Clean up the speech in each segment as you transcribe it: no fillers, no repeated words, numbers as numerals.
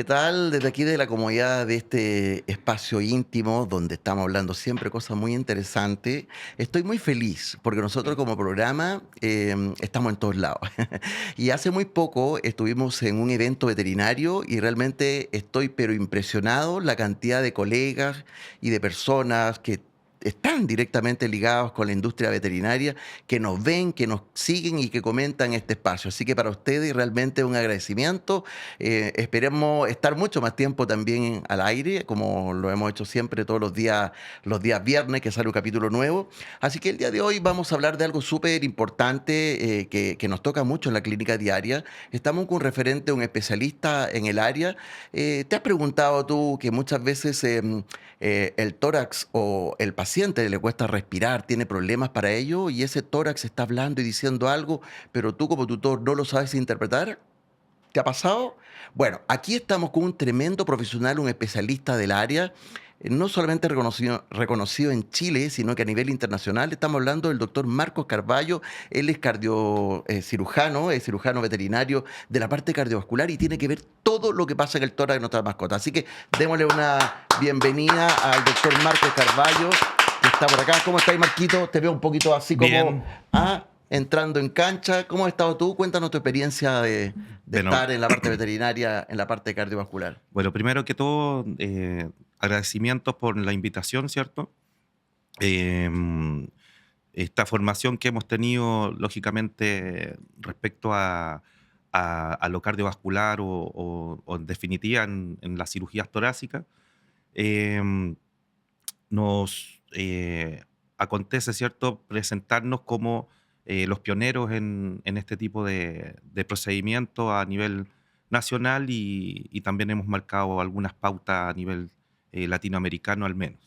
tal? Desde aquí de la comodidad de este espacio íntimo donde estamos hablando siempre cosas muy interesantes, estoy muy feliz porque nosotros como programa estamos en todos lados. Y hace muy poco estuvimos en un evento veterinario y realmente estoy pero impresionado la cantidad de colegas y de personas que están directamente ligados con la industria veterinaria, que nos ven, que nos siguen y que comentan este espacio. Así que para ustedes realmente un agradecimiento. Esperemos estar mucho más tiempo también al aire, como lo hemos hecho siempre todos los días viernes, que sale un capítulo nuevo. Así que el día de hoy vamos a hablar de algo súper importante que nos toca mucho en la clínica diaria. Estamos con un referente, un especialista en el área. ¿Te has preguntado tú que muchas veces el tórax o el paciente le cuesta respirar, tiene problemas para ello y ese tórax está hablando y diciendo algo, pero tú como tutor no lo sabes interpretar? ¿Te ha pasado? Bueno, aquí estamos con un tremendo profesional, un especialista del área, no solamente reconocido en Chile, sino que a nivel internacional. Estamos hablando del doctor Marcos Carballo. Él es cirujano, es cirujano veterinario de la parte cardiovascular y tiene que ver todo lo que pasa en el tórax de nuestras mascotas. Así que démosle una bienvenida al doctor Marcos Carballo, que está por acá. ¿Cómo estás, Marquito? Te veo un poquito así como Bien, entrando en cancha. ¿Cómo has estado tú? Cuéntanos tu experiencia de bueno, estar en la parte veterinaria, en la parte cardiovascular. bueno, primero que todo, agradecimientos por la invitación, ¿cierto? Em, Esta formación que hemos tenido, lógicamente, respecto a lo cardiovascular o en definitiva en las cirugías torácicas, em, nos acontece, ¿cierto?, presentarnos como los pioneros en este tipo de procedimientos a nivel nacional y también hemos marcado algunas pautas a nivel latinoamericano al menos.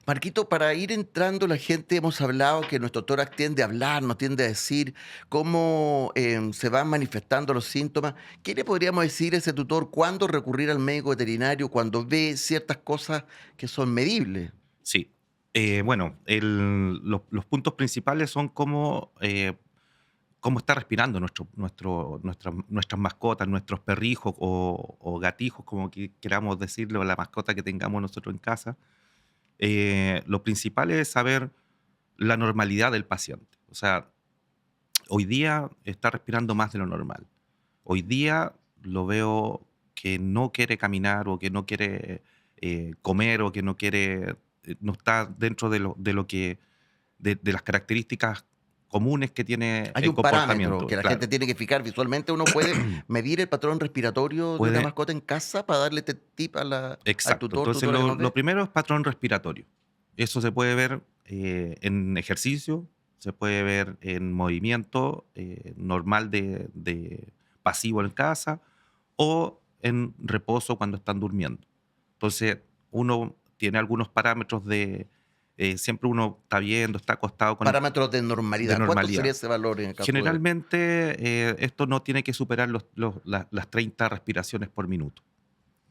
Marquito, para ir entrando la gente, hemos hablado que nuestro tórax tiende a hablar, nos tiende a decir cómo se van manifestando los síntomas. ¿Qué le podríamos decir a ese tutor cuándo recurrir al médico veterinario cuando ve ciertas cosas que son medibles? Sí. Bueno, los puntos principales son cómo está respirando nuestras mascotas, nuestros perrijos o gatijos, como queramos decirlo, la mascota que tengamos nosotros en casa. Lo principal es saber la normalidad del paciente. O sea, hoy día está respirando más de lo normal. Hoy día lo veo que no quiere caminar o que no quiere comer o que no quiere, no está dentro de las características comunes que tiene Hay el un parámetro comportamiento, que la gente claro. tiene que fijar visualmente. Uno puede medir el patrón respiratorio de una Puede, mascota en casa para darle este tip al exacto. tutor, Entonces, tutora que nos lo ve. primero es patrón respiratorio. Eso se puede ver en ejercicio, se puede ver en movimiento normal de pasivo en casa o en reposo cuando están durmiendo. Entonces, uno tiene algunos parámetros siempre uno está viendo, está acostado Parámetros de de normalidad. ¿Cuánto sería normalidad. ese valor en el caso de...? Generalmente, esto no tiene que superar las 30 respiraciones por minuto.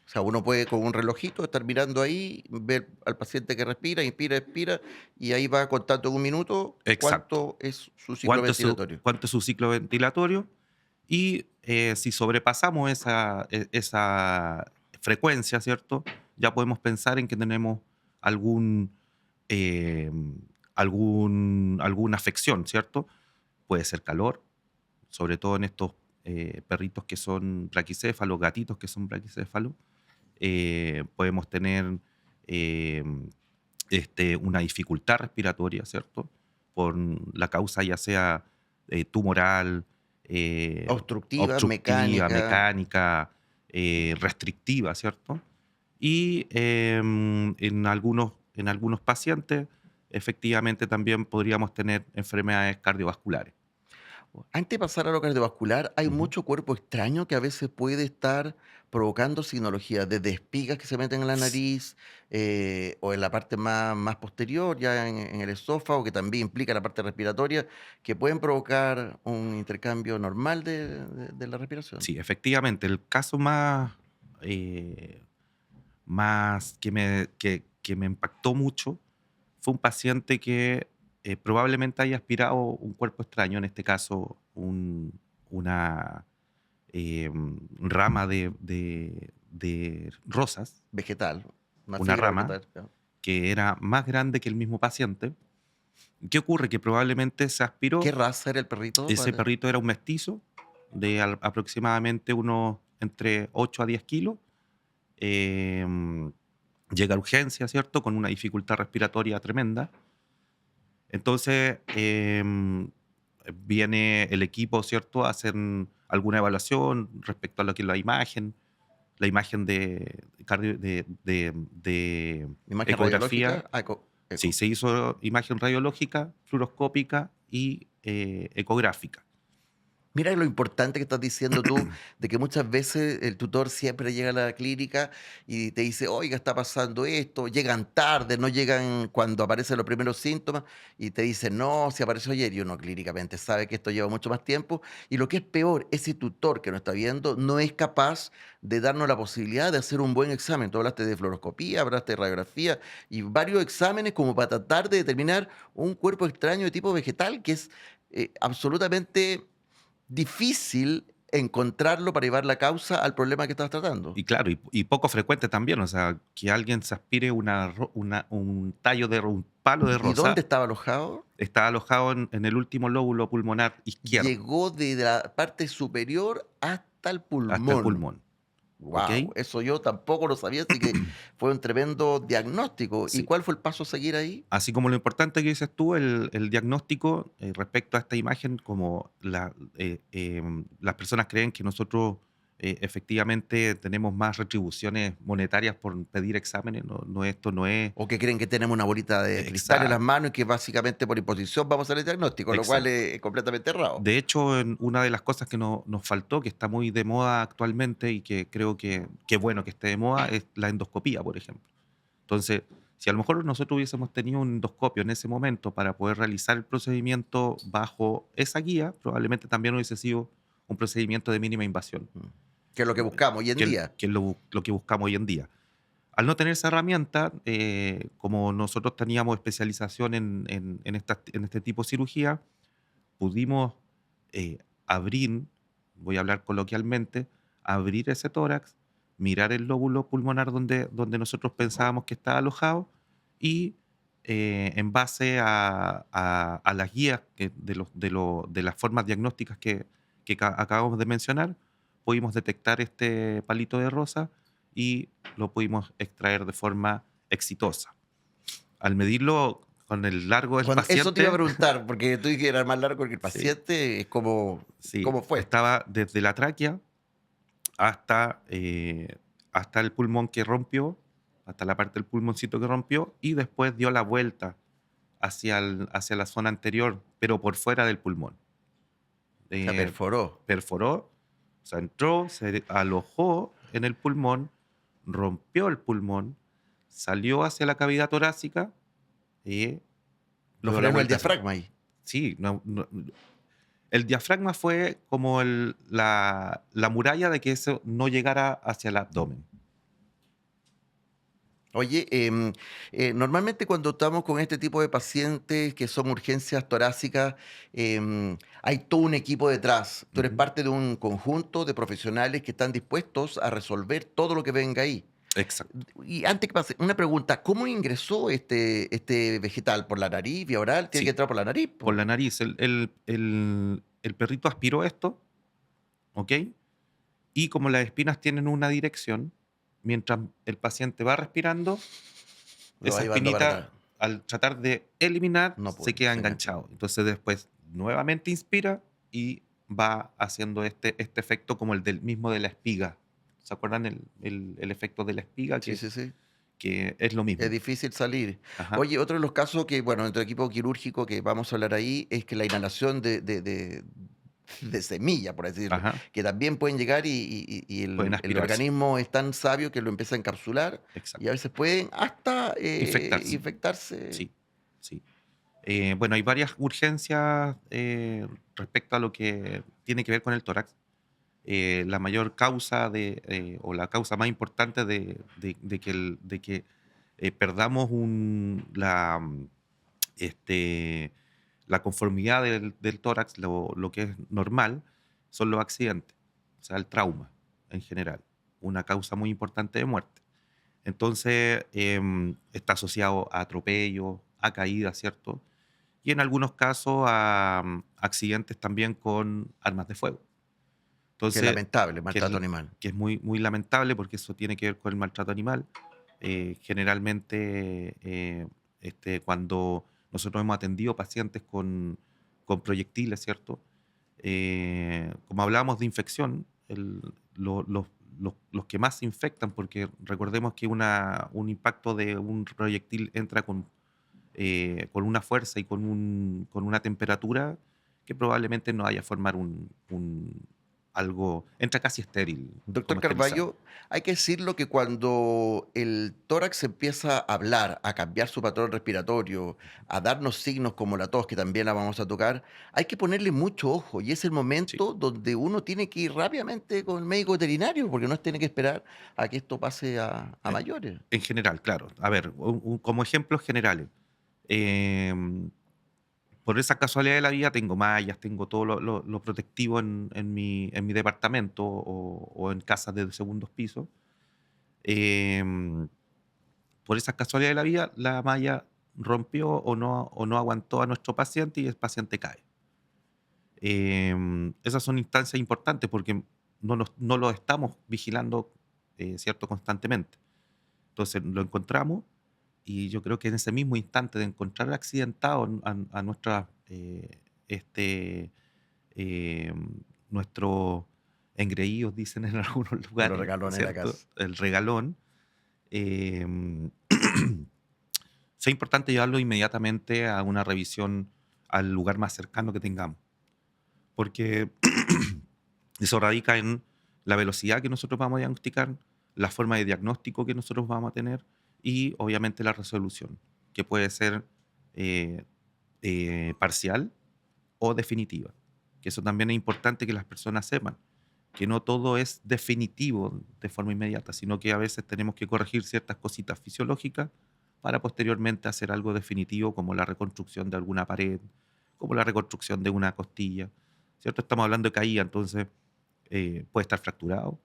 O sea, uno puede con un relojito estar mirando ahí, ver al paciente que respira, inspira, expira, y ahí va contando en un minuto Exacto. cuánto es su ciclo ventilatorio. Cuánto es su ciclo ventilatorio y si sobrepasamos esa frecuencia, ¿cierto? Ya podemos pensar en que tenemos algún, eh, alguna afección, ¿cierto? Puede ser calor, sobre todo en estos perritos que son braquicéfalos, gatitos que son braquicéfalos. Podemos tener eh, una dificultad respiratoria, ¿cierto? Por la causa ya sea tumoral, Obstructiva, obstructiva, mecánica. mecánica, restrictiva, ¿cierto? Y en algunos pacientes, efectivamente, también podríamos tener enfermedades cardiovasculares. Antes de pasar a lo cardiovascular, hay Ujú. mucho cuerpo extraño que a veces puede estar provocando signología, desde espigas que se meten en la nariz o en la parte más posterior, ya en el esófago, que también implica la parte respiratoria, que pueden provocar un intercambio normal de la respiración. Sí, efectivamente, el caso eh, más que me impactó mucho fue un paciente que probablemente haya aspirado un cuerpo extraño, en este caso una, rama de rosas, Vegetal, una una fibra rama vegetal. Ya. que era más grande que el mismo paciente. ¿Qué ocurre? Que probablemente se ¿Qué aspiró. raza era el perrito? Ese perrito era un mestizo de aproximadamente unos entre 8 a 10 kilos. em, Llega a urgencia, ¿cierto? Con una dificultad respiratoria tremenda. Entonces, viene el equipo, ¿cierto? A hacer alguna evaluación respecto a lo que es la imagen de Imagen ecografía. radiológica. Ah, Sí, eco. se hizo imagen radiológica, fluoroscópica y ecográfica. Mira lo importante que estás diciendo tú, de que muchas veces el tutor siempre llega a la clínica y te dice, oiga, está pasando esto, llegan tarde, no llegan cuando aparecen los primeros síntomas y te dicen, no, si apareció ayer y uno clínicamente sabe que esto lleva mucho más tiempo. Y lo que es peor, ese tutor que nos está viendo no es capaz de darnos la posibilidad de hacer un buen examen. Tú hablaste de fluoroscopía, hablaste de radiografía y varios exámenes como para tratar de determinar un cuerpo extraño de tipo vegetal que es absolutamente difícil encontrarlo para llevar la causa al problema que estás tratando. Y claro, y poco frecuente también, o sea, que alguien se aspire un tallo un palo de ¿Y dónde rosa. estaba alojado? Está alojado en el último lóbulo pulmonar izquierdo, Llegó de la parte superior hasta el hasta el pulmón. pulmón, ¿ok? Wow, eso yo tampoco lo sabía, así que fue un tremendo diagnóstico. ¿Y Sí. cuál fue el paso a seguir ahí? Así como lo importante que dices tú, el diagnóstico respecto a esta imagen, como las personas creen que nosotros efectivamente tenemos más retribuciones monetarias por pedir exámenes, esto no es ¿O que creen que tenemos una bolita de cristal en las exacto, manos y que básicamente por imposición vamos a hacer el diagnóstico, lo cual exacto. es completamente errado? De hecho, una de las cosas que nos faltó, que está muy de moda actualmente y que creo que bueno que esté de moda, es la endoscopía, por ejemplo. Entonces, si a lo mejor nosotros hubiésemos tenido un endoscopio en ese momento para poder realizar el procedimiento bajo esa guía, probablemente también hubiese sido un procedimiento de mínima invasión, Mm. Que es lo que buscamos hoy en día. que es lo que buscamos hoy en día. Al no tener esa herramienta, como nosotros teníamos especialización en este tipo de cirugía, pudimos abrir, voy a hablar coloquialmente, abrir ese tórax, mirar el lóbulo pulmonar donde nosotros pensábamos que estaba alojado y en base a las guías de las formas diagnósticas que acabamos de mencionar, pudimos detectar este palito de rosa y lo pudimos extraer de forma exitosa. Al medirlo con el largo del Eso te iba a paciente, preguntar, porque tú dijiste que era más largo que el sí, paciente, es como, sí, ¿cómo fue? estaba desde la tráquea hasta, hasta el pulmón que rompió, hasta la parte del pulmoncito que rompió, y después dio la vuelta hacia la zona anterior, pero por fuera del pulmón. Se Eh, perforó. Perforó, o sea, entró, se alojó en el pulmón, rompió el pulmón, salió hacia la cavidad torácica y Lo dio la frenó el vuelta hacia. diafragma ahí. Sí, el diafragma fue como la muralla de que eso no llegara hacia el abdomen. Oye, normalmente cuando estamos con este tipo de pacientes que son urgencias torácicas, hay todo un equipo detrás. Tú eres Ujú. parte de un conjunto de profesionales que están dispuestos a resolver todo lo que venga ahí. Exacto. Y antes que pase, una pregunta, ¿cómo ingresó este vegetal? ¿Por la nariz, vía oral? Tiene que Sí, entrar por la nariz, por po. la nariz. El perrito aspiró esto, ¿ok? Y como las espinas tienen una dirección, mientras el paciente va respirando, Lo va esa llevando para espinita, atrás. al tratar de eliminar, No se puede, queda se enganchó. enganchado. Entonces después nuevamente inspira y va haciendo este efecto como el del mismo de la espiga. ¿Se acuerdan el efecto de la espiga? Sí, sí, sí. Que es lo Es mismo. difícil salir. Ajá, Oye, otro de los casos que, bueno, en tu equipo quirúrgico que vamos a hablar ahí es que la inhalación de semilla, por así decirlo, ajá, que también pueden llegar y pueden el aspirarse. organismo es tan sabio que lo empieza a encapsular y a Exacto. veces pueden hasta Infectarse. infectarse. Sí, sí. Bueno, hay varias urgencias respecto a lo que tiene que ver con el tórax. La mayor causa o la causa más importante de que perdamos este, la conformidad del tórax, lo que es normal, son los accidentes. o sea, el trauma en general, una causa muy importante de muerte. Entonces, está asociado a atropellos, a caídas, ¿cierto? Y en algunos casos a accidentes también con armas de fuego. Qué Entonces, lamentable, que, maltrato animal. que es muy, muy lamentable porque eso tiene que ver con el maltrato animal. Generalmente, cuando nosotros hemos atendido pacientes con proyectiles, ¿cierto? Como hablábamos de infección, los que más se infectan, porque recordemos que un impacto de un proyectil entra con una fuerza y con una temperatura que probablemente no vaya a formar algo, entra casi estéril, Doctor como esterilizado. Carballo, hay que decirlo que cuando el tórax empieza a hablar, a cambiar su patrón respiratorio, a darnos signos como la tos, que también la vamos a tocar, hay que ponerle mucho ojo y es el Sí, momento donde uno tiene que ir rápidamente con el médico veterinario porque no tiene que esperar a que esto pase a eh, mayores. en general, claro. A ver, como ejemplos generales. em, por esa casualidad de la vida tengo mallas, tengo todo lo protectivo en mi departamento o en casas de segundos pisos. Em, por esa casualidad de la vida, la malla rompió o no aguantó a nuestro paciente y el paciente cae. Esas son instancias importantes porque no lo estamos vigilando, ¿cierto? Constantemente. Entonces lo encontramos y yo creo que en ese mismo instante de encontrar accidentado a este, nuestros engreídos, dicen en algunos A los lugares, regalones de la ¿cierto? casa. El regalón. em, sea importante llevarlo inmediatamente a una revisión al lugar más cercano que tengamos, porque eso radica en la velocidad que nosotros vamos a diagnosticar, la forma de diagnóstico que nosotros vamos a tener y obviamente la resolución, que puede ser eh, parcial o definitiva. Que eso también es importante que las personas sepan, que no todo es definitivo de forma inmediata, sino que a veces tenemos que corregir ciertas cositas fisiológicas para posteriormente hacer algo definitivo como la reconstrucción de alguna pared, como la reconstrucción de una costilla, ¿cierto? Estamos hablando de caída, entonces puede estar fracturado,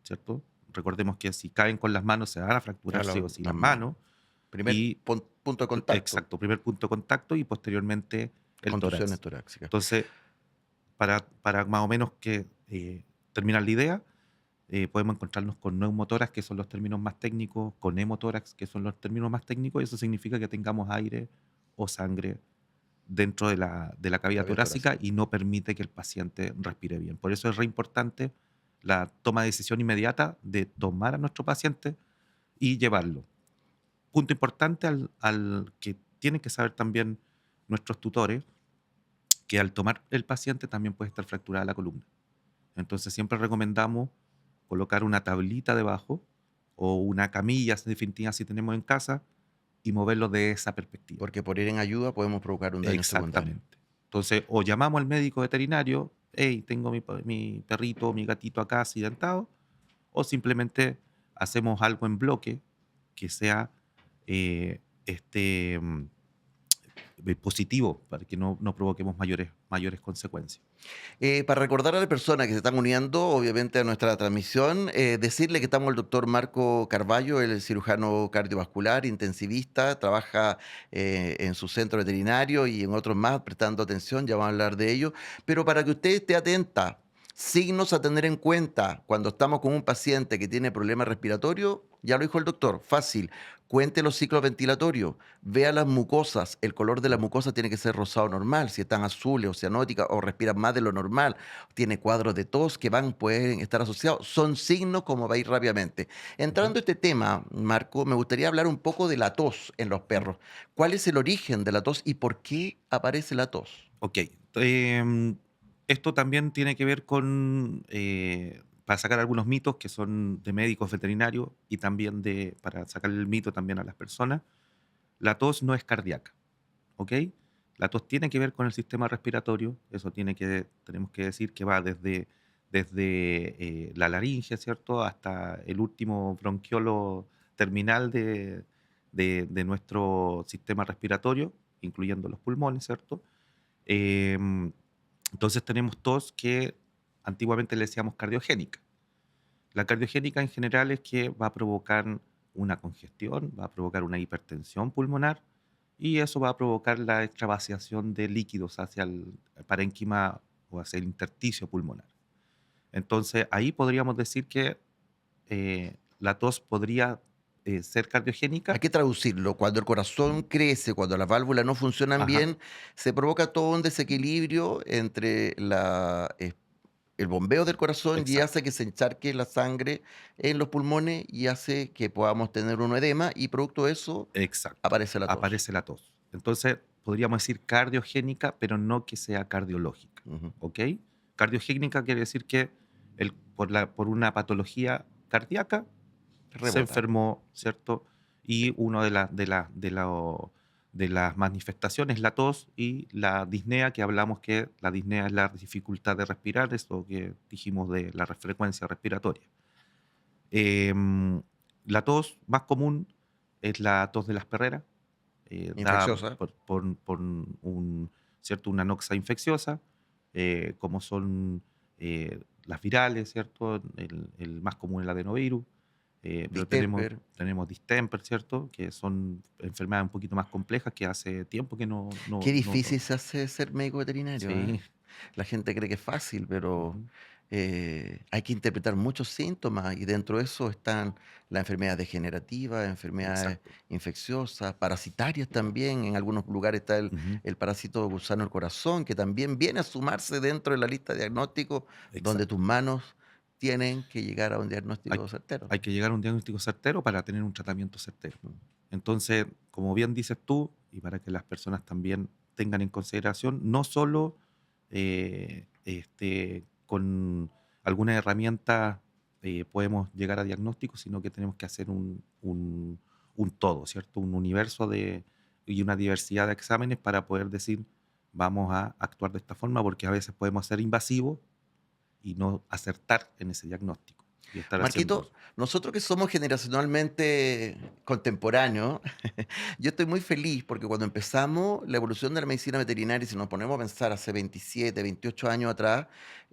¿cierto? Recordemos que si caen con las manos se van a fracturar sí o Claro, sí las las manos. manos Primer y punto de contacto, exacto, primer punto de contacto y posteriormente el contusiones tórax. torácicas. Entonces, para más o menos que terminar la idea, podemos encontrarnos con neumotórax, que son los términos más técnicos, con hemotórax, que son los términos más técnicos, y eso significa que tengamos aire o sangre dentro de la cavidad Cavidad torácica torácica. y no permite que el paciente respire bien. Por eso es re importante la toma de decisión inmediata de tomar a nuestro paciente y llevarlo. Punto importante al que tienen que saber también nuestros tutores, que al tomar el paciente también puede estar fracturada la columna. Entonces siempre recomendamos colocar una tablita debajo o una camilla, en definitiva, si tenemos en casa, y moverlo de esa perspectiva. Porque por ir en ayuda podemos provocar un daño secundario. Exactamente. Entonces, o llamamos al médico veterinario, hey, tengo mi perrito, mi gatito acá accidentado, o simplemente hacemos algo en bloque que sea eh, este, mm, positivo para que no provoquemos mayores consecuencias. Para recordar a las personas que se están uniendo, obviamente, a nuestra transmisión, decirle que estamos el doctor Marco Carballo, el cirujano cardiovascular, intensivista, trabaja en su centro veterinario y en otros más, prestando atención, ya vamos a hablar de ello, pero para que usted esté atenta, signos a tener en cuenta cuando estamos con un paciente que tiene problemas respiratorios, ya lo dijo el doctor, fácil, cuente los ciclos ventilatorios, vea las mucosas, el color de la mucosa tiene que ser rosado normal, si están azules o cianóticas o respiran más de lo normal, tiene cuadros de tos que pueden estar asociados, son signos como va a ir rápidamente. Ujú, Entrando a este tema, Marco, me gustaría hablar un poco de la tos en los ujú. perros. ¿Cuál es el origen de la tos y por qué aparece la tos? Ok. em, Esto también tiene que ver para sacar algunos mitos que son de médicos veterinarios y también para sacar el mito también a las personas. La tos no es cardíaca, ¿ok? La tos tiene que ver con el sistema respiratorio, eso tenemos que decir que va desde la laringe, ¿cierto? Hasta el último bronquiolo terminal de nuestro sistema respiratorio, incluyendo los pulmones, ¿cierto? Em, entonces tenemos tos que antiguamente le decíamos cardiogénica. La cardiogénica en general es que va a provocar una congestión, va a provocar una hipertensión pulmonar y eso va a provocar la extravasación de líquidos hacia el parénquima o hacia el intersticio pulmonar. Entonces, ahí podríamos decir que la tos podría ser Hay cardiogénica. que traducirlo. Cuando el corazón crece, cuando las válvulas no funcionan Ajá, bien, se provoca todo un desequilibrio entre el bombeo del corazón y exacto, hace que se encharque la sangre en los pulmones y hace que podamos tener un edema y producto de eso exacto. aparece la tos. Aparece la tos. Entonces, podríamos decir cardiogénica, pero no que sea cardiológica. Ujú. ¿Ok? Cardiogénica quiere decir que por una patología cardíaca se Rebota. enfermó, ¿cierto? Y una de las manifestaciones es la tos y la disnea, que hablamos que la disnea es la dificultad de respirar, es lo que dijimos de la frecuencia respiratoria. Em, la tos más común es la tos de las perreras, dada Infecciosa. por ¿cierto? Una noxa infecciosa, como son las virales, ¿cierto? El más común es el adenovirus, pero Distemper. tenemos distemper, ¿cierto? Que son enfermedades un poquito más complejas que hace tiempo que Qué difícil se hace ser médico veterinario, ¿eh? sí. La gente cree que es fácil, pero Ujú, hay que interpretar muchos síntomas y dentro de eso están las enfermedades degenerativas, enfermedades exacto. infecciosas, parasitarias también. En algunos lugares está Ujú, el parásito gusano del corazón, que también viene a sumarse dentro de la lista de diagnósticos, donde tus exacto. manos tienen que llegar a un Hay, diagnóstico certero. hay que llegar a un diagnóstico certero para tener un tratamiento certero. Mm. Entonces, como bien dices tú, y para que las personas también tengan en consideración, no solo con algunas herramientas podemos llegar a diagnóstico, sino que tenemos que hacer un todo, ¿cierto? Un universo y una diversidad de exámenes para poder decir, vamos a actuar de esta forma, porque a veces podemos ser invasivos y no acertar en ese diagnóstico y estar haciendo... Marquito, nosotros que somos generacionalmente contemporáneos, yo estoy muy feliz porque cuando empezamos la evolución de la medicina veterinaria, si nos ponemos a pensar hace 27, 28 años atrás,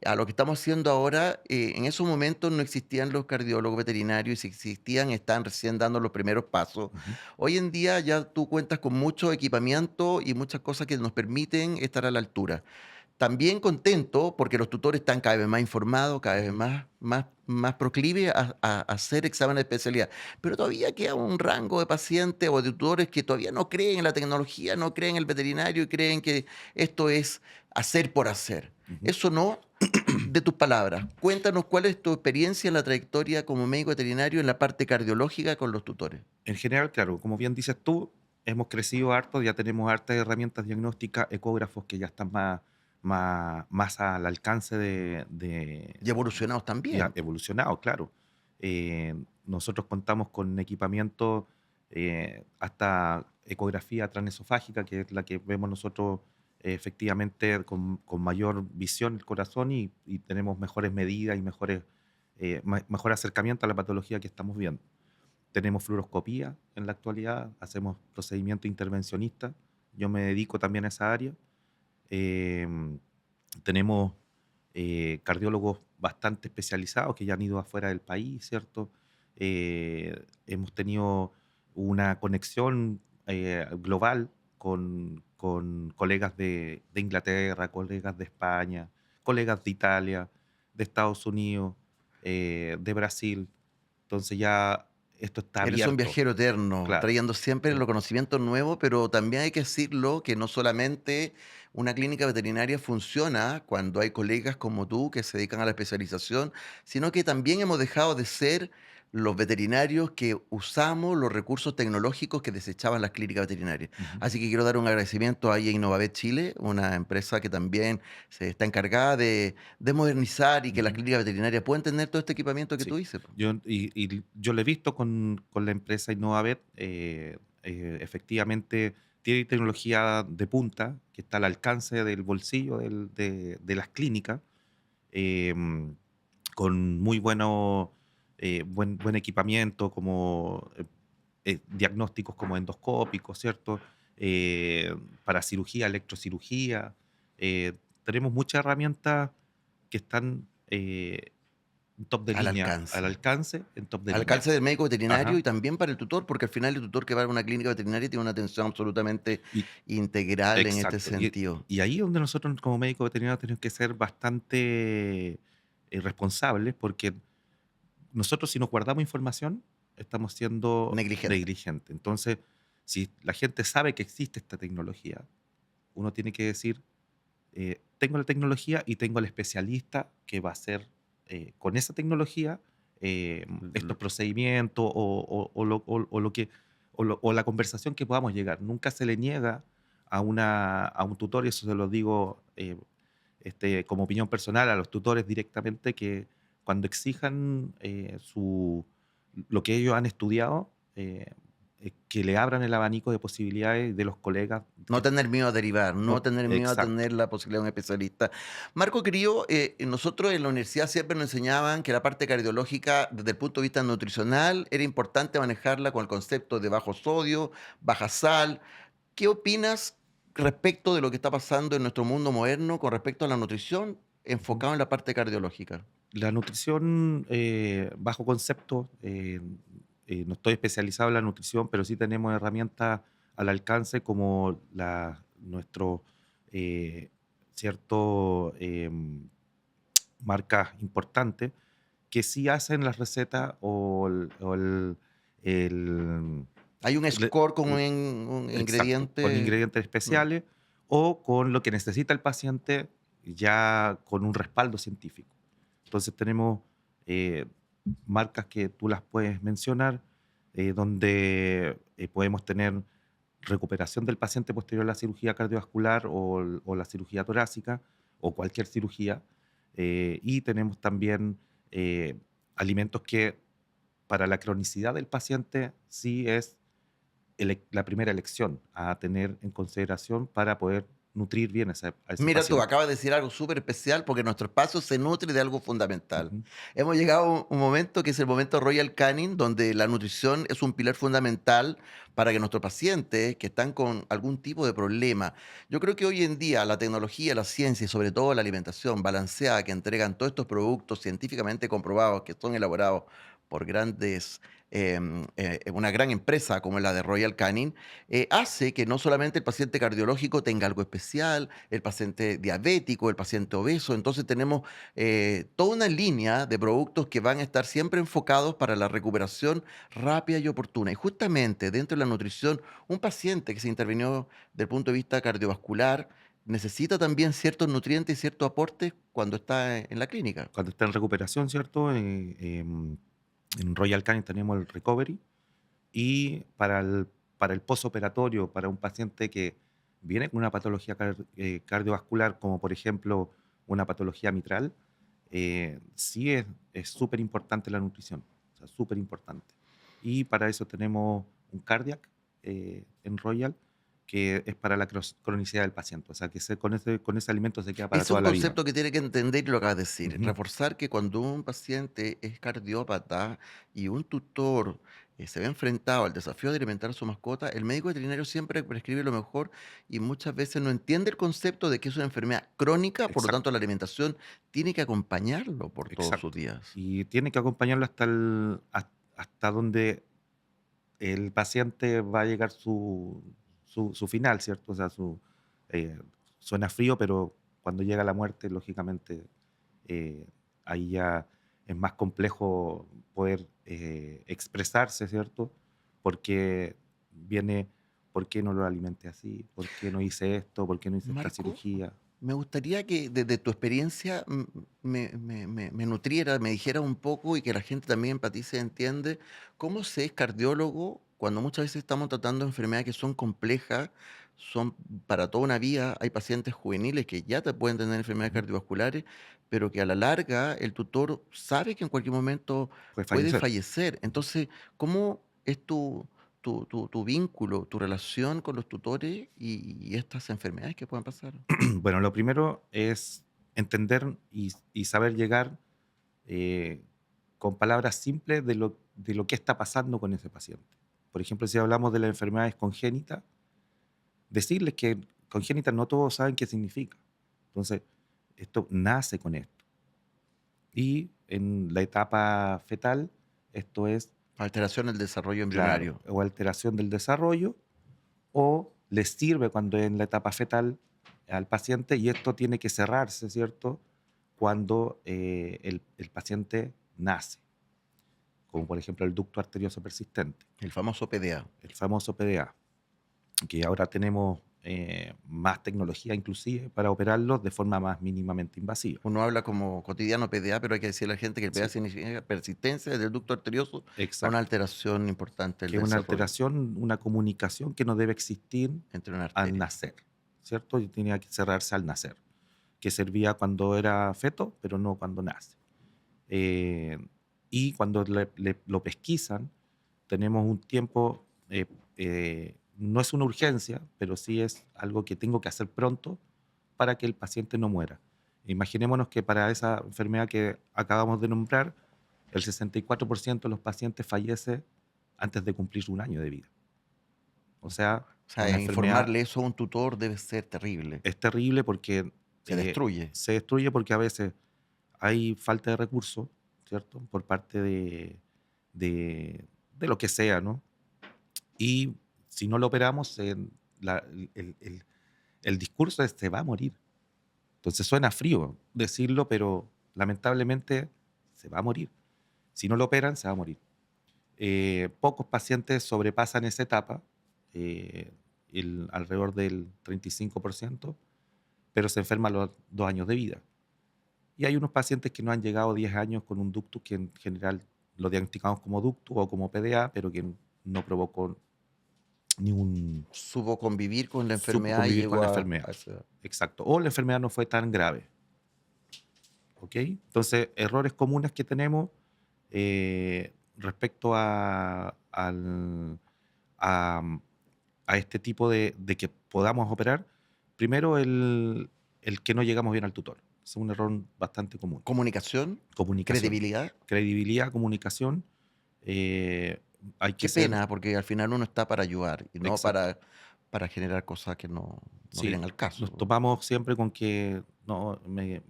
a lo que estamos haciendo ahora, en esos momentos no existían los cardiólogos veterinarios y si existían, están recién dando los primeros pasos. Ujú, Hoy en día ya tú cuentas con mucho equipamiento y muchas cosas que nos permiten estar a la altura. También contento porque los tutores están cada vez más informados, cada vez ujú. más proclives a hacer exámenes de especialidad. Pero todavía queda un rango de pacientes o de tutores que todavía no creen en la tecnología, no creen en el veterinario y creen que esto es hacer por hacer. Ujú. Eso no, de tus palabras. Cuéntanos cuál es tu experiencia en la trayectoria como médico veterinario en la parte cardiológica con los tutores. En general, claro, como bien dices tú, hemos crecido harto, ya tenemos hartas herramientas diagnósticas, ecógrafos que ya están más al alcance Y evolucionados y también. evolucionado, claro. Nosotros contamos con equipamiento hasta ecografía transesofágica, que es la que vemos nosotros efectivamente con mayor visión el corazón y tenemos mejores medidas y mejor acercamiento a la patología que estamos viendo. Tenemos fluoroscopía en la actualidad, hacemos procedimientos intervencionistas. Yo me dedico también a esa área. Em, Tenemos cardiólogos bastante especializados que ya han ido afuera del país, ¿cierto? Hemos tenido una conexión global con colegas de Inglaterra, colegas de España, colegas de Italia, de Estados Unidos, de Brasil. Entonces ya esto está Eres un abierto, viajero eterno, claro. trayendo siempre Sí, los conocimientos nuevos, pero también hay que decirlo que no solamente una clínica veterinaria funciona cuando hay colegas como tú que se dedican a la especialización, sino que también hemos dejado de ser los veterinarios que usamos los recursos tecnológicos que desechaban las clínicas veterinarias. ujú, Así que quiero dar un agradecimiento ahí a Innovavet Chile, una empresa que también se está encargada de modernizar y que las ujú. clínicas veterinarias puedan tener todo este equipamiento que tú Sí, dices. Po. yo lo he visto con la empresa Innovavet, efectivamente tiene tecnología de punta que está al alcance del bolsillo de las clínicas, em, con muy buen equipamiento, como diagnósticos como endoscópicos, ¿cierto? Para cirugía, electrocirugía. Eh, Tenemos muchas herramientas que están en top de Al línea, al alcance. alcance, en top de Al línea. alcance del médico veterinario Ajá. y también para el tutor, porque al final el tutor que va a una clínica veterinaria tiene una atención absolutamente Y integral en este exacto. sentido. Y ahí es donde nosotros como médicos veterinarios tenemos que ser bastante responsables, porque nosotros si nos guardamos información, estamos siendo Negligente. negligentes. Entonces, si la gente sabe que existe esta tecnología, uno tiene que decir, tengo la tecnología y tengo al especialista que va a hacer con esa tecnología estos procedimientos o la conversación que podamos llegar. Nunca se le niega a un tutor, y eso se lo digo como opinión personal a los tutores directamente, que cuando exijan lo que ellos han estudiado, que le abran el abanico de posibilidades de los colegas. No Que, tener miedo a derivar, no no, tener miedo a exacto. tener la posibilidad de un especialista. Marco querido, nosotros en la universidad siempre nos enseñaban que la parte cardiológica, desde el punto de vista nutricional, era importante manejarla con el concepto de bajo sodio, baja sal. ¿Qué opinas respecto de lo que está pasando en nuestro mundo moderno con respecto a la nutrición Ujú. enfocado en la parte cardiológica? La nutrición bajo concepto, no estoy especializado en la nutrición, pero sí tenemos herramientas al alcance como nuestro cierto marcas importantes que sí hacen las recetas el- Hay un le- score con l- un exacto, con ingrediente. ingredientes mm, especiales o con lo que necesita el paciente ya con un respaldo científico. Entonces tenemos eh, marcas que tú las puedes mencionar, donde podemos tener recuperación del paciente posterior a la cirugía cardiovascular o la cirugía torácica o cualquier cirugía. Y tenemos también eh, alimentos que para la cronicidad del paciente sí es la primera elección a tener en consideración para poder nutrir bien a ese Mira tú, paciente. acabas de decir algo súper especial porque nuestro espacio se nutre de algo fundamental. Ujú. Hemos llegado a un momento que es el momento Royal Canin, donde la nutrición es un pilar fundamental para que nuestros pacientes que están con algún tipo de problema, yo creo que hoy en día la tecnología, la ciencia y sobre todo la alimentación balanceada que entregan todos estos productos científicamente comprobados que son elaborados por una gran empresa como la de Royal Canin, hace que no solamente el paciente cardiológico tenga algo especial, el paciente diabético, el paciente obeso. Entonces tenemos toda una línea de productos que van a estar siempre enfocados para la recuperación rápida y oportuna. Y justamente dentro de la nutrición, un paciente que se intervino desde el punto de vista cardiovascular necesita también ciertos nutrientes y ciertos aportes cuando está en la clínica. Cuando está en recuperación, ¿cierto? En Royal Canin tenemos el recovery y para el posoperatorio, para un paciente que viene con una patología cardiovascular, como por ejemplo una patología mitral, sí es súper importante la nutrición, o sea, súper importante. Y para eso tenemos un cardiac en Royal, que es para la cronicidad del paciente, o sea, que con ese alimento se queda para Es un toda la vida. concepto que tiene que entender y lo acabas de decir. Ujú. Reforzar que cuando un paciente es cardiópata y un tutor se ve enfrentado al desafío de alimentar a su mascota, el médico veterinario siempre prescribe lo mejor y muchas veces no entiende el concepto de que es una enfermedad crónica, por lo tanto Exacto. la alimentación tiene que acompañarlo por todos sus Exacto. días. Y tiene que acompañarlo hasta donde el paciente va a llegar su final, ¿cierto? O sea, eh, suena frío, pero cuando llega la muerte, lógicamente, eh, ahí ya es más complejo poder expresarse, ¿cierto? Porque viene, ¿por qué no lo alimenté así? ¿Por qué no hice esto? ¿Por qué no hice esta Marco, cirugía? me gustaría que desde tu experiencia me nutriera, me dijera un poco y que la gente también empatice y entiende cómo se es cardiólogo cuando muchas veces estamos tratando enfermedades que son complejas, son para toda una vida. Hay pacientes juveniles que ya te pueden tener enfermedades Ujú. cardiovasculares, pero que a la larga el tutor sabe que en cualquier momento Puede puede fallecer. fallecer. Entonces, ¿cómo es tu vínculo, tu relación con los tutores y estas enfermedades que puedan pasar? Bueno, lo primero es entender y saber llegar eh, con palabras simples de lo que está pasando con ese paciente. Por ejemplo, si hablamos de las enfermedades congénitas, decirles que congénitas no todos saben qué significa. Entonces, esto nace con esto. Y en la etapa fetal, esto es, Alteración del desarrollo claro, embrionario. o alteración del desarrollo, o les sirve cuando es en la etapa fetal al paciente, y esto tiene que cerrarse, ¿cierto? Cuando el paciente nace, como por ejemplo el ducto arterioso persistente, El famoso PDA. el famoso PDA, que ahora tenemos más tecnología inclusive para operarlos de forma más mínimamente invasiva. Uno habla como cotidiano PDA, pero hay que decirle a la gente que el PDA Sí, significa persistencia del ducto arterioso a una exacto. alteración importante del Que es una desarrollo alteración, una comunicación que no debe existir entre una al arteria. nacer, ¿cierto? Y tenía que cerrarse al nacer, que servía cuando era feto, pero no cuando nace. Eh, y cuando lo pesquisan, tenemos un tiempo, no es una urgencia, pero sí es algo que tengo que hacer pronto para que el paciente no muera. Imaginémonos que para esa enfermedad que acabamos de nombrar, el 64% de los pacientes fallece antes de cumplir un año de vida. O sea, O sea, una enfermedad informarle eso a un tutor debe ser terrible. es terrible porque Se destruye. se destruye porque a veces hay falta de recursos, ¿cierto? Por parte de lo que sea, ¿no? Y si no lo operamos, la- el, el- el discurso es se va a morir. Entonces suena frío decirlo, pero lamentablemente se va a morir. Si no lo operan, se va a morir. Pocos pacientes sobrepasan esa etapa, eh, alrededor del 35%, pero se enferman a los 2 años de vida. Y hay unos pacientes que no han llegado a 10 años con un ductus que en general lo diagnosticamos como ductus o como PDA, pero que no provocó ningún Supo convivir con la supo enfermedad y convivir con llegó la a enfermedad. esa edad. Exacto. O la enfermedad no fue tan grave. ¿Ok? Entonces, errores comunes que tenemos respecto a, a este tipo de que podamos operar. Primero, el que no llegamos bien al tutor. Es un error bastante común. Comunicación, Comunicación. credibilidad. Credibilidad, comunicación. eh, Hay que Qué ser, pena, porque al final uno está para ayudar y no exacto. para generar cosas que no Sí, vienen al caso. nos topamos siempre con que no me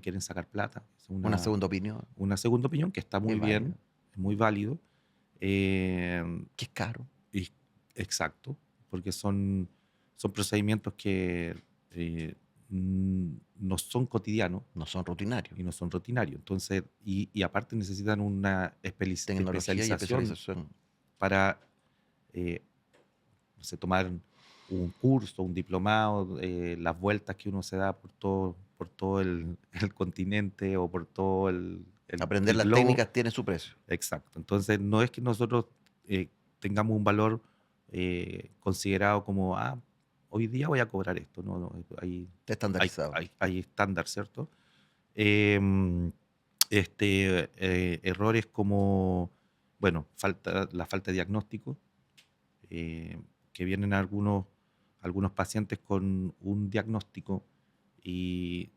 quieren sacar plata. Es Una segunda opinión, una segunda opinión que está es muy válido. bien, es muy válido. eh, Que es caro. y- exacto, porque son procedimientos que no son cotidianos No son rutinarios. y no son rutinarios. Entonces, y aparte necesitan una Tecnología y especialización especialización. para, eh, no sé, tomar un curso, un diplomado, las vueltas que uno se da por todo el continente o por todo Aprender el las globo. técnicas tiene su precio. Exacto. Entonces, no es que nosotros tengamos un valor considerado como, hoy día voy a cobrar esto. No, no, Está estandarizado. hay estándar, ¿cierto? Em, Errores como, bueno, la falta de diagnóstico, eh, que vienen algunos pacientes con un diagnóstico y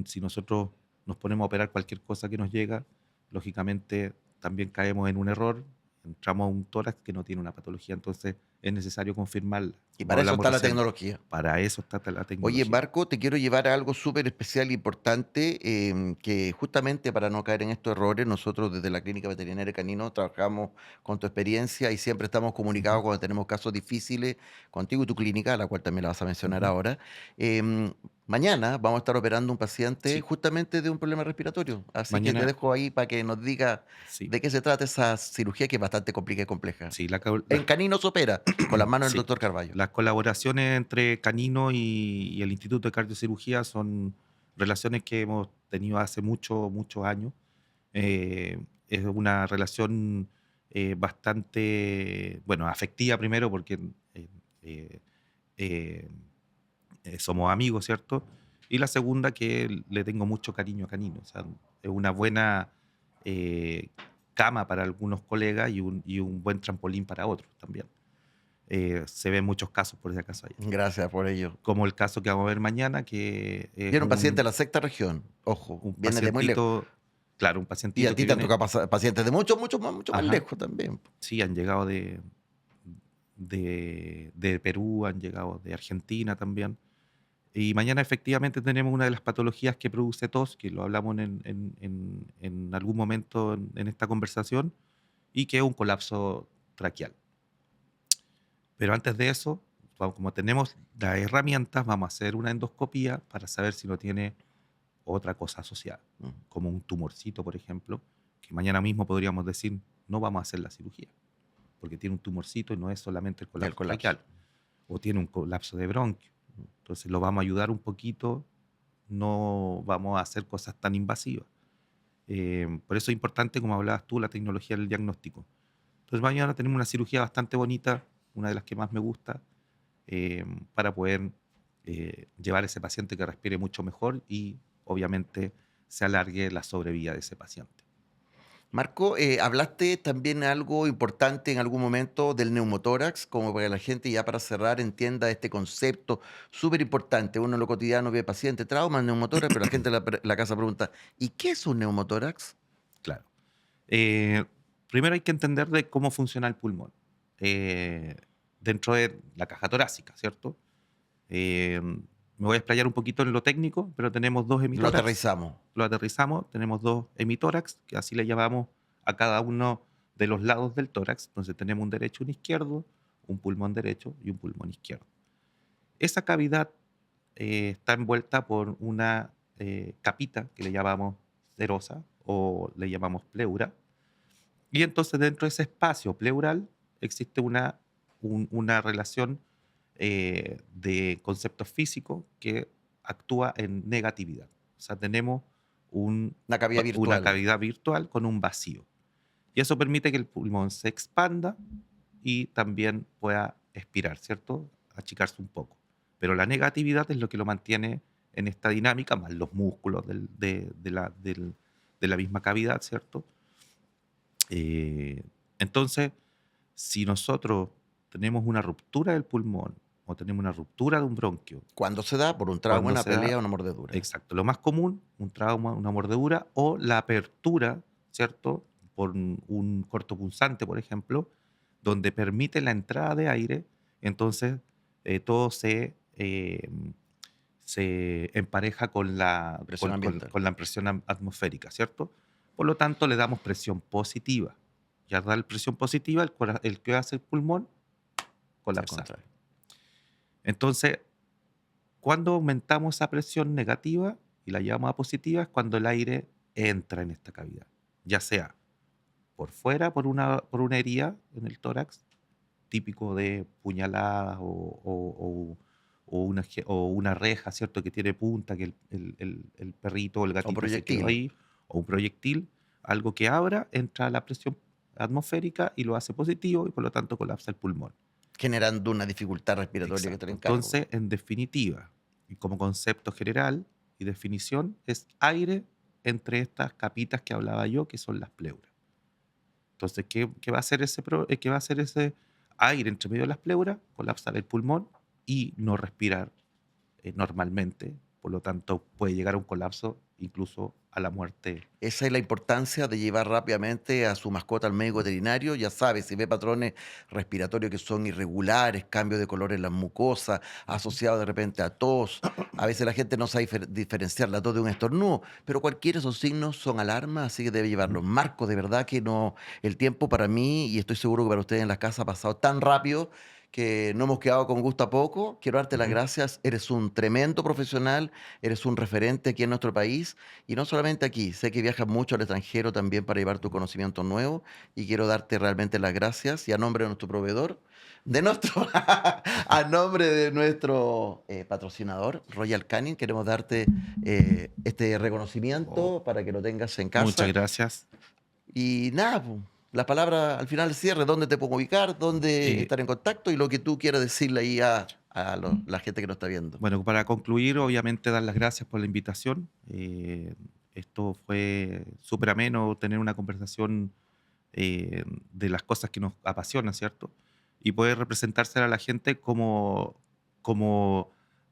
si nosotros nos ponemos a operar cualquier cosa que nos llega, lógicamente también caemos en un error, entramos a un tórax que no tiene una patología, entonces es necesario confirmarla, Y como para eso hablamos está la recién. tecnología. Para eso está la Oye, tecnología. Marco, te quiero llevar a algo súper especial e importante, que justamente para no caer en estos errores, nosotros desde la Clínica Veterinaria Canino trabajamos con tu experiencia y siempre estamos Ujú, comunicados cuando tenemos casos difíciles contigo y tu clínica, la cual también la vas a mencionar ujú. ahora. Em, Mañana vamos a estar operando un paciente Sí, justamente de un problema respiratorio, así que te mañana, dejo ahí para que nos diga sí, de qué se trata esa cirugía que es bastante complicada y compleja. sí, En Canino se opera con las manos del sí. doctor Carballo. Las colaboraciones entre Canino y el Instituto de Cardiocirugía son relaciones que hemos tenido hace muchos años. Es una relación bastante, bueno, afectiva primero porque eh, eh, somos amigos, ¿cierto? Y la segunda que le tengo mucho cariño a Canino. O sea, es una buena eh, cama para algunos colegas y un buen trampolín para otros también. Se ven muchos casos por si acaso allá. Gracias por ello. Como el caso que vamos a ver mañana, que es Viene un paciente de la sexta región, ojo, un viene de muy lejos. pacientito, claro, un Y a pacientito que ti te han viene, tocado pacientes de mucho más ajá, lejos también. sí, han llegado de Perú, han llegado de Argentina también. Y mañana efectivamente tenemos una de las patologías que produce tos, que lo hablamos en algún momento en esta conversación, y que es un colapso traqueal. Pero antes de eso, como tenemos las herramientas, vamos a hacer una endoscopía para saber si no tiene otra cosa asociada, Mm. como un tumorcito, por ejemplo, que mañana mismo podríamos decir, no vamos a hacer la cirugía, porque tiene un tumorcito y no es solamente el El colapso colapso. traqueal, o tiene un colapso de bronquio. Entonces lo vamos a ayudar un poquito, no vamos a hacer cosas tan invasivas. Por eso es importante, como hablabas tú, la tecnología del diagnóstico. Entonces mañana tenemos una cirugía bastante bonita, una de las que más me gusta, para poder llevar a ese paciente que respire mucho mejor y obviamente se alargue la sobrevida de ese paciente. Marco, hablaste también algo importante en algún momento del neumotórax, como para que la gente ya para cerrar entienda este concepto súper importante. Uno en lo cotidiano ve paciente, trauma, neumotórax, pero la gente en la casa pregunta, ¿y qué es un neumotórax? Claro. Eh, Primero hay que entender de cómo funciona el pulmón. Eh, Dentro de la caja torácica, ¿cierto? Me voy a explayar un poquito en lo técnico, pero tenemos dos Lo hemitórax, aterrizamos. lo aterrizamos, tenemos dos hemitórax, que así le llamamos a cada uno de los lados del tórax. Entonces tenemos un derecho y un izquierdo, un pulmón derecho y un pulmón izquierdo. Esa cavidad está envuelta por una capita que le llamamos serosa o le llamamos pleura. Y entonces dentro de ese espacio pleural existe una relación de conceptos físicos que actúa en negatividad. O sea, tenemos Una cavidad una virtual. cavidad virtual con un vacío. Y eso permite que el pulmón se expanda y también pueda expirar, ¿cierto? Achicarse un poco. Pero la negatividad es lo que lo mantiene en esta dinámica, más los músculos de la misma cavidad, ¿cierto? Eh, entonces, si nosotros tenemos una ruptura del pulmón o tenemos una ruptura de un bronquio, Cuando se da por un trauma, cuando una se da, pelea, una mordedura. exacto, lo más común, un trauma, una mordedura o la apertura, ¿cierto? Por un cortopunzante, por ejemplo, donde permite la entrada de aire, entonces todo se empareja Presión ambiental. con la presión atmosférica, ¿cierto? Por lo tanto, le damos presión positiva. Y al dar presión positiva, el que hace el pulmón Al colapsar. contrario. Entonces, cuando aumentamos esa presión negativa y la llevamos a positiva, es cuando el aire entra en esta cavidad, ya sea por fuera, por una herida en el tórax, típico de puñaladas o una reja, ¿cierto? Que tiene punta, que el perrito o el O gatito se quedó proyectil. ahí, o un proyectil, algo que abra, entra a la presión atmosférica y lo hace positivo y por lo tanto colapsa el pulmón. Generando una dificultad respiratoria que te la Exacto. encargo. Entonces, en definitiva, y como concepto general y definición, es aire entre estas capitas que hablaba yo, que son las pleuras. Entonces, ¿qué va a hacer qué va a hacer ese aire entre medio de las pleuras? Colapsar el pulmón y no respirar normalmente. Por lo tanto, puede llegar a un colapso, incluso a la muerte. Esa es la importancia de llevar rápidamente a su mascota al médico veterinario. Ya sabe, si ve patrones respiratorios que son irregulares, cambio de color en las mucosas, Ujú. asociado de repente a tos. A veces la gente no sabe diferenciar la tos de un estornudo, pero cualquiera de esos signos son alarmas, así que debe Ujú. llevarlo. Marco, de verdad que no, el tiempo para mí, y estoy seguro que para ustedes en la casa ha pasado tan rápido que no hemos quedado con gusto a poco. Quiero darte las Ujú. gracias. Eres un tremendo profesional, eres un referente aquí en nuestro país. Y no solamente aquí, sé que viajas mucho al extranjero también para llevar tu conocimiento nuevo y quiero darte realmente las gracias y a nombre de nuestro proveedor, de nuestro, a nombre de nuestro patrocinador, Royal Canin, queremos darte este Oh, reconocimiento para que lo tengas en muchas casa. gracias. Y nada, la palabra al final del cierre, dónde te puedo ubicar, dónde Eh, estar en contacto y lo que tú quieras decirle ahí a la gente que nos está viendo. Bueno, para concluir, obviamente dar las gracias por la invitación. Esto fue súper ameno, tener una conversación de las cosas que nos apasionan, ¿cierto? Y poder representársela a la gente como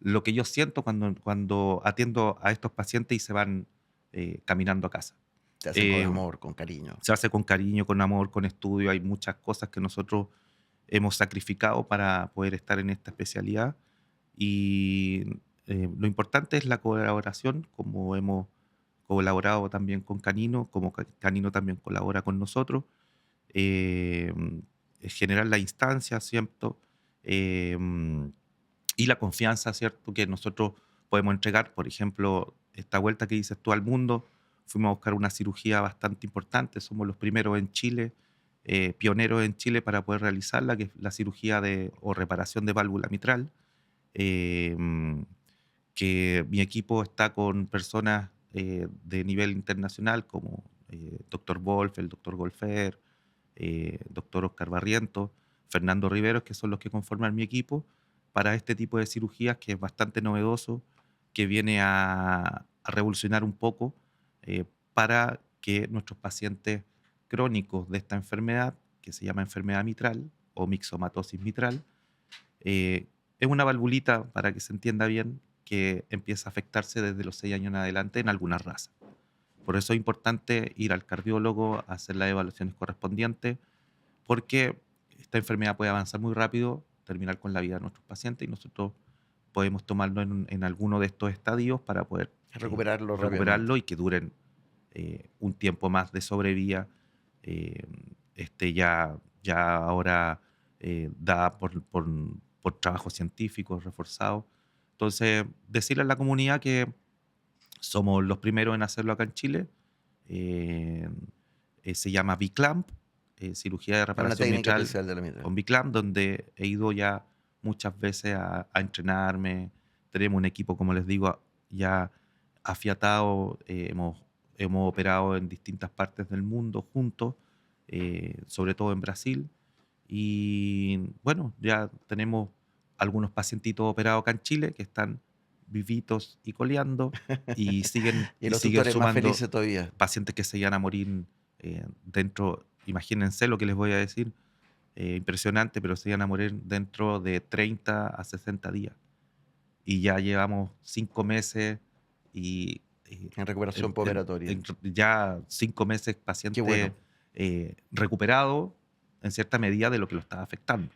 lo que yo siento cuando atiendo a estos pacientes y se van caminando a casa. Se hace con Eh, amor, con cariño. Se hace con cariño, con amor, con estudio. Hay muchas cosas que nosotros hemos sacrificado para poder estar en esta especialidad y lo importante es la colaboración, como hemos colaborado también con Canino, como Canino también colabora con nosotros, eh, generar la instancia, ¿cierto? Eh, y la confianza, ¿cierto? Que nosotros podemos entregar, por ejemplo, esta vuelta que dices tú al mundo, fuimos a buscar una cirugía bastante importante, somos los primeros en Chile, pioneros en Chile para poder realizarla, que es la cirugía o reparación de válvula mitral, eh, que mi equipo está con personas de nivel internacional como doctor Wolf, el doctor Golfer, doctor Oscar Barrientos, Fernando Riveros, que son los que conforman mi equipo para este tipo de cirugías que es bastante novedoso, que viene a revolucionar un poco eh, para que nuestros pacientes crónicos de esta enfermedad, que se llama enfermedad mitral o mixomatosis mitral, es una valvulita, para que se entienda bien, que empieza a afectarse desde los 6 años en adelante en algunas razas. Por eso es importante ir al cardiólogo a hacer las evaluaciones correspondientes, porque esta enfermedad puede avanzar muy rápido, terminar con la vida de nuestros pacientes y nosotros podemos tomarlo en alguno de estos estadios para poder Recuperarlo rápidamente. recuperarlo y que duren un tiempo más de sobrevía. eh, ya ahora da por trabajos científicos reforzados. Entonces, decirle a la comunidad que somos los primeros en hacerlo acá en Chile. eh, Se llama BICLAMP, cirugía de Es una reparación técnica mitral especial de la mitad. con BICLAMP, donde he ido ya muchas veces a entrenarme. Tenemos un equipo, como les digo, ya afiatado. Hemos operado en distintas partes del mundo juntos, sobre todo en Brasil. Y bueno, ya tenemos algunos pacientitos operados acá en Chile que están vivitos y coleando y siguen, Y y los siguen tutores más sumando felices todavía. pacientes que se iban a morir dentro, imagínense lo que les voy a decir, impresionante, pero se iban a morir dentro de 30 a 60 días. Y ya llevamos 5 meses y En recuperación postoperatoria. ya 5 meses Qué paciente bueno. recuperado en cierta medida de lo que lo estaba afectando.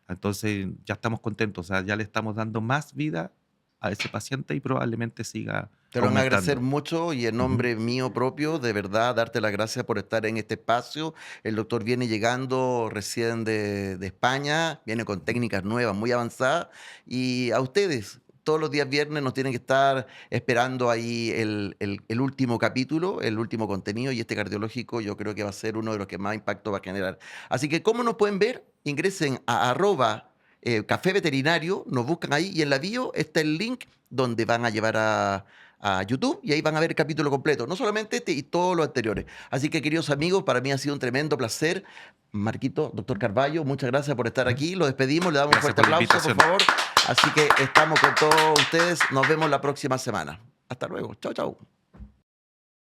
Entonces ya estamos contentos, o sea, ya le estamos dando más vida a ese paciente y probablemente siga Te lo van a agradecer aumentando. mucho y en Ujú. nombre mío propio, de verdad, darte las gracias por estar en este espacio. El doctor viene llegando recién de España, viene con técnicas nuevas, muy avanzadas. Y a ustedes, todos los días viernes nos tienen que estar esperando ahí el último capítulo, el último contenido. Y este cardiológico yo creo que va a ser uno de los que más impacto va a generar. Así que, ¿cómo nos pueden ver? Ingresen a @café veterinario, nos buscan ahí y en la bio está el link donde van a llevar a YouTube y ahí van a ver el capítulo completo, no solamente este y todos los anteriores. Así que, queridos amigos, para mí ha sido un tremendo placer. Marquito, doctor Carballo, muchas gracias por estar aquí. Lo despedimos, le damos un Gracias fuerte por la aplauso, por invitación. favor. Así que estamos con todos ustedes. Nos vemos la próxima semana. Hasta luego. Chao, chao.